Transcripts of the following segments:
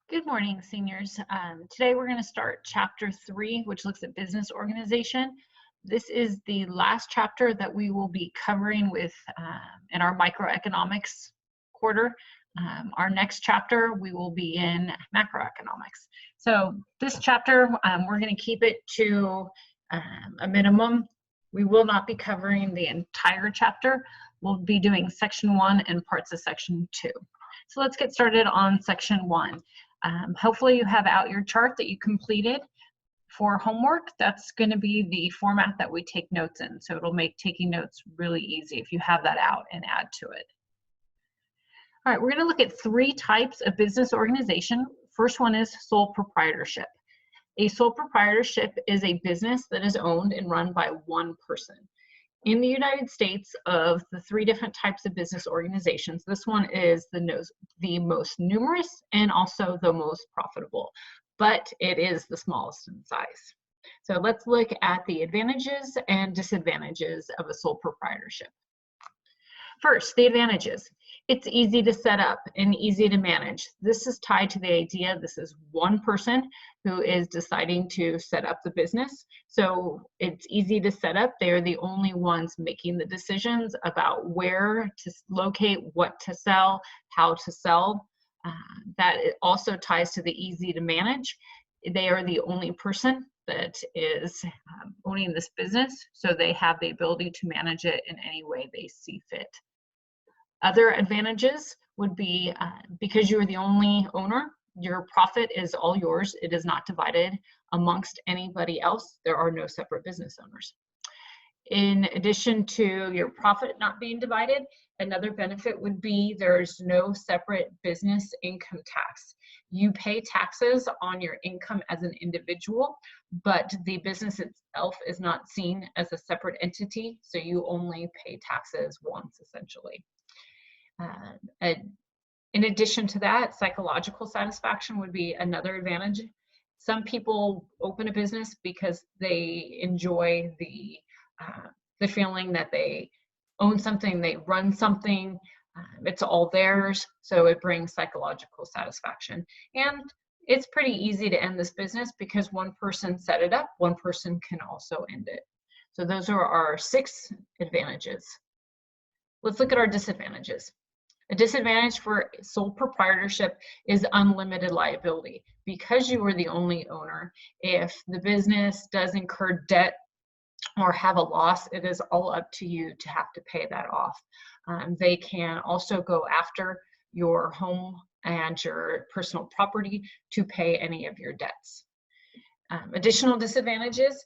Good morning, seniors. Today we're going to start chapter 3, which looks at business organization. This is the last chapter that we will be covering in our microeconomics quarter. Our next chapter, we will be in macroeconomics. So this chapter, we're going to keep it to a minimum. We will not be covering the entire chapter. We'll be doing section 1 and parts of section 2. So let's get started on section 1. Hopefully you have out your chart that you completed for homework. That's going to be the format that we take notes in. So it'll make taking notes really easy if you have that out and add to it. All right, we're going to look at 3 types of business organization. First one is sole proprietorship. A sole proprietorship is a business that is owned and run by one person. In the United States, of the 3 different types of business organizations, this one is the most numerous and also the most profitable, but it is the smallest in size. So let's look at the advantages and disadvantages of a sole proprietorship. First, the advantages. It's easy to set up and easy to manage. This is tied to the idea this is one person who is deciding to set up the business. So it's easy to set up. They're the only ones making the decisions about where to locate, what to sell, how to sell. That also ties to the easy to manage. They are the only person that is owning this business, so they have the ability to manage it in any way they see fit. Other advantages would be because you are the only owner, your profit is all yours. It is not divided amongst anybody else. There are no separate business owners. In addition to your profit not being divided, another benefit would be there's no separate business income tax. You pay taxes on your income as an individual, but the business itself is not seen as a separate entity, so you only pay taxes once, essentially. In addition to that, psychological satisfaction would be another advantage. Some people open a business because they enjoy the feeling that they own something, they run something, it's all theirs, so it brings psychological satisfaction. And it's pretty easy to end this business because one person set it up, one person can also end it. So those are our 6 advantages. Let's look at our disadvantages. A disadvantage for sole proprietorship is unlimited liability. Because you are the only owner, if the business does incur debt or have a loss, it is all up to you to have to pay that off. They can also go after your home and your personal property to pay any of your debts. Additional disadvantages.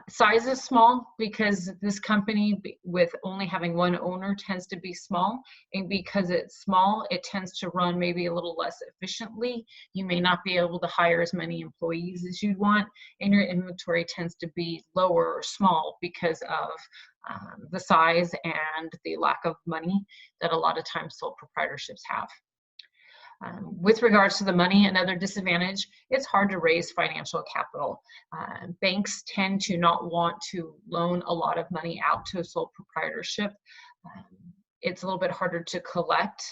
Size is small because this company with only having one owner tends to be small, and because it's small, it tends to run maybe a little less efficiently. You may not be able to hire as many employees as you'd want, and your inventory tends to be lower or small because of the size and the lack of money that a lot of times sole proprietorships have. With regards to the money, another disadvantage, it's hard to raise financial capital. Banks tend to not want to loan a lot of money out to a sole proprietorship. It's a little bit harder to collect,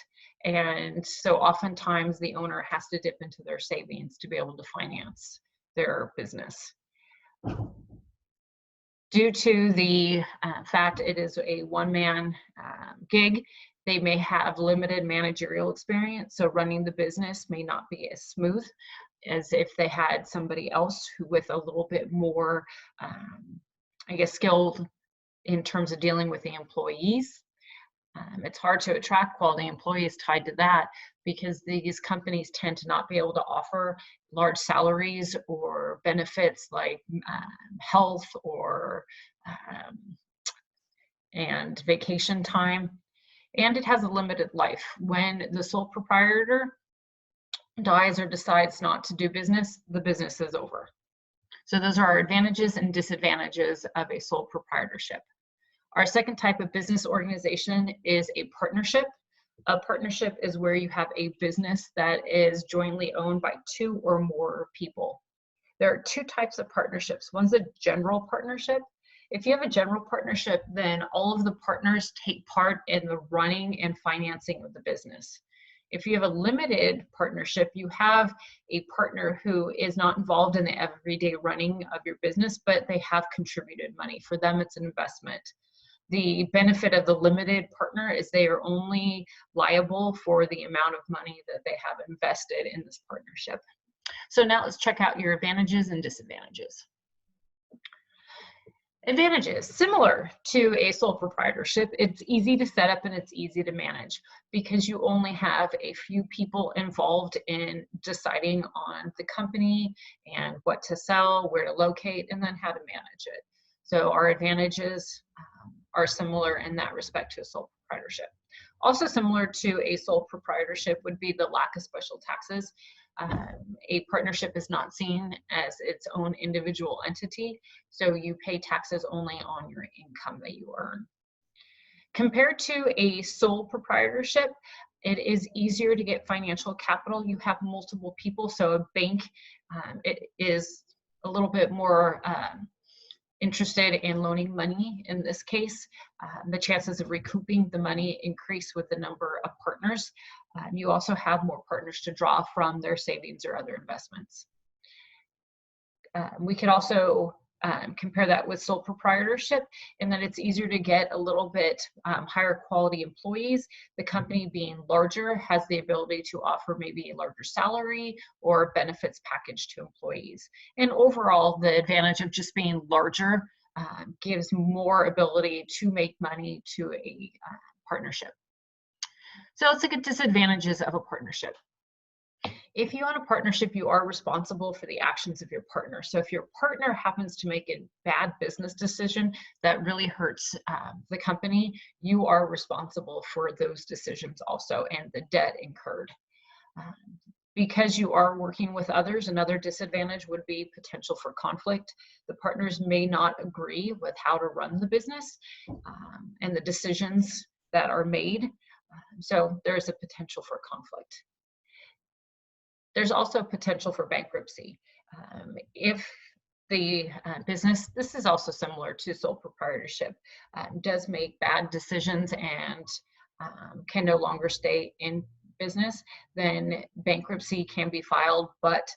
and so oftentimes the owner has to dip into their savings to be able to finance their business. Due to the fact it is a one-man gig, they may have limited managerial experience, so running the business may not be as smooth as if they had somebody else who with a little bit more, skilled in terms of dealing with the employees. It's hard to attract quality employees tied to that because these companies tend to not be able to offer large salaries or benefits like health or and vacation time. And it has a limited life. When the sole proprietor dies or decides not to do business, the business is over. So those are our advantages and disadvantages of a sole proprietorship. Our second type of business organization is a partnership. A partnership is where you have a business that is jointly owned by 2 or more people. There are 2 types of partnerships. One's a general partnership. If you have a general partnership, then all of the partners take part in the running and financing of the business. If you have a limited partnership, you have a partner who is not involved in the everyday running of your business, but they have contributed money. For them, it's an investment. The benefit of the limited partner is they are only liable for the amount of money that they have invested in this partnership. So now let's check out your advantages and disadvantages. Advantages, similar to a sole proprietorship, it's easy to set up and it's easy to manage because you only have a few people involved in deciding on the company and what to sell, where to locate, and then how to manage it. So our advantages are similar in that respect to a sole proprietorship. Also similar to a sole proprietorship would be the lack of special taxes. A partnership is not seen as its own individual entity, so you pay taxes only on your income that you earn. Compared to a sole proprietorship, it is easier to get financial capital. You have multiple people, so a bank it is a little bit more interested in loaning money. In this case, the chances of recouping the money increase with the number of partners. You also have more partners to draw from their savings or other investments. We could also compare that with sole proprietorship in that it's easier to get a little bit higher quality employees. The company being larger has the ability to offer maybe a larger salary or benefits package to employees. And overall, the advantage of just being larger gives more ability to make money to a partnership. So let's look at disadvantages of a partnership. If you own a partnership, you are responsible for the actions of your partner. So if your partner happens to make a bad business decision that really hurts the company, you are responsible for those decisions also and the debt incurred. Because you are working with others, another disadvantage would be potential for conflict. The partners may not agree with how to run the business and the decisions that are made. So there's a potential for conflict. There's also potential for bankruptcy. If the business, this is also similar to sole proprietorship, does make bad decisions and can no longer stay in business, then bankruptcy can be filed, but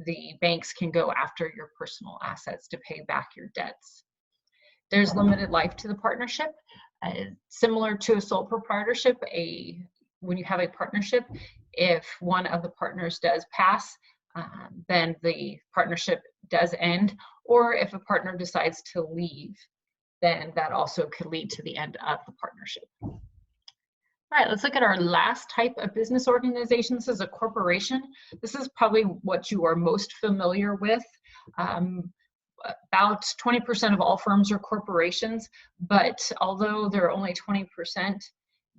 the banks can go after your personal assets to pay back your debts. There's limited life to the partnership. Similar to a sole proprietorship, when you have a partnership, if one of the partners does pass, then the partnership does end, or if a partner decides to leave, then that also could lead to the end of the partnership. All right, let's look at our last type of business organization. This is a corporation. This is probably what you are most familiar with. About 20% of all firms are corporations, but although they're only 20%,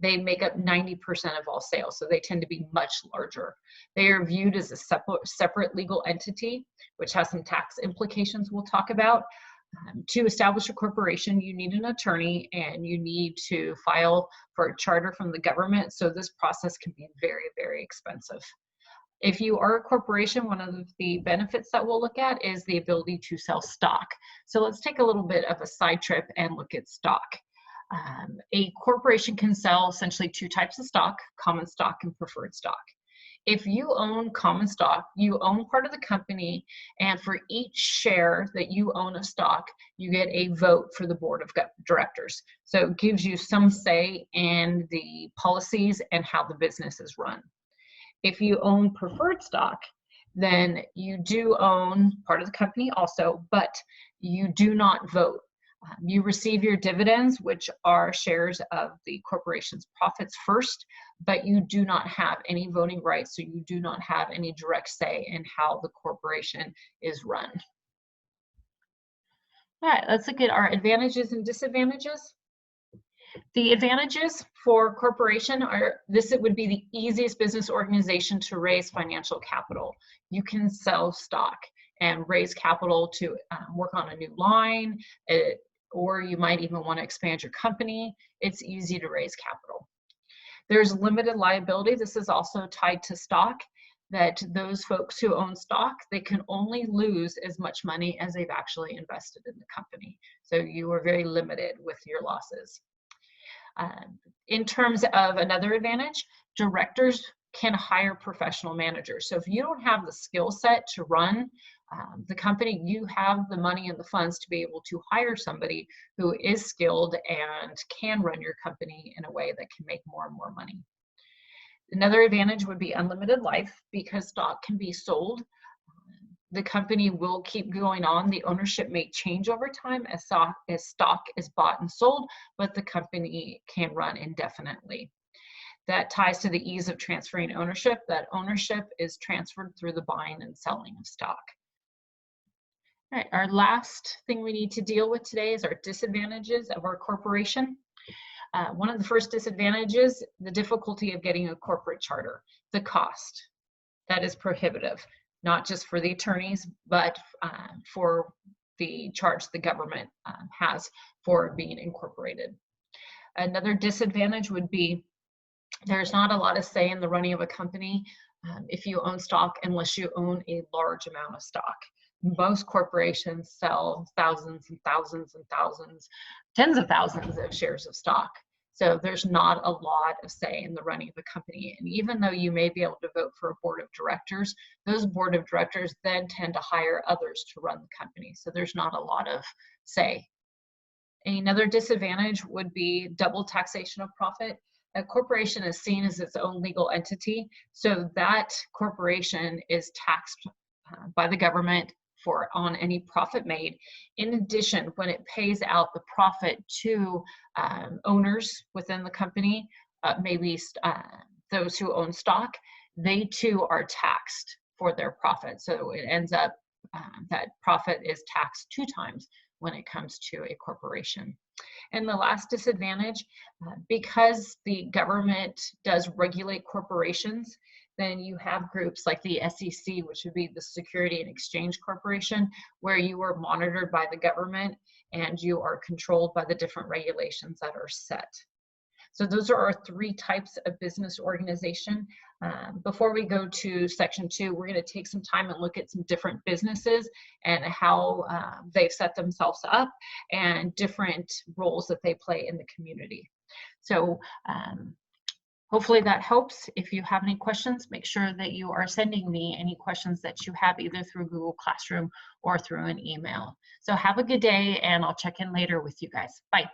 they make up 90% of all sales, so they tend to be much larger. They are viewed as a separate legal entity, which has some tax implications we'll talk about. To establish a corporation, you need an attorney and you need to file for a charter from the government, so this process can be very, very expensive. If you are a corporation, one of the benefits that we'll look at is the ability to sell stock. So let's take a little bit of a side trip and look at stock. A corporation can sell essentially two types of stock, common stock and preferred stock. If you own common stock, you own part of the company, and for each share that you own of stock, you get a vote for the board of directors. So it gives you some say in the policies and how the business is run. If you own preferred stock, then you do own part of the company also, but you do not vote. You receive your dividends, which are shares of the corporation's profits first, but you do not have any voting rights, so you do not have any direct say in how the corporation is run. All right, let's look at our advantages and disadvantages. The advantages for corporation are, it would be the easiest business organization to raise financial capital. You can sell stock and raise capital to work on a new line, or you might even want to expand your company. It's easy to raise capital. There's limited liability. This is also tied to stock, that those folks who own stock, they can only lose as much money as they've actually invested in the company. So you are very limited with your losses. In terms of another advantage, directors can hire professional managers. So if you don't have the skill set to run the company, you have the money and the funds to be able to hire somebody who is skilled and can run your company in a way that can make more and more money. Another advantage would be unlimited life, because stock can be sold. The company will keep going on. The ownership may change over time as stock is bought and sold, but the company can run indefinitely. That ties to the ease of transferring ownership. That ownership is transferred through the buying and selling of stock. All right, our last thing we need to deal with today is our disadvantages of our corporation. One of the first disadvantages, the difficulty of getting a corporate charter, the cost. That is prohibitive, not just for the attorneys, but for the charge the government has for being incorporated. Another disadvantage would be there's not a lot of say in the running of a company if you own stock, unless you own a large amount of stock. Most corporations sell thousands and thousands and thousands, tens of thousands of shares of stock. So there's not a lot of say in the running of a company. And even though you may be able to vote for a board of directors, those board of directors then tend to hire others to run the company. So there's not a lot of say. Another disadvantage would be double taxation of profit. A corporation is seen as its own legal entity, so that corporation is taxed by the government on any profit made. In addition, when it pays out the profit to owners within the company, maybe those who own stock, they too are taxed for their profit. So it ends up that profit is taxed 2 times when it comes to a corporation. And the last disadvantage, because the government does regulate corporations, then you have groups like the SEC, which would be the Security and Exchange Corporation, where you are monitored by the government and you are controlled by the different regulations that are set. So those are our 3 types of business organization. Before we go to section 2, we're going to take some time and look at some different businesses and how they've set themselves up and different roles that they play in the community. So hopefully that helps. If you have any questions, make sure that you are sending me any questions that you have either through Google Classroom or through an email. So have a good day, and I'll check in later with you guys. Bye.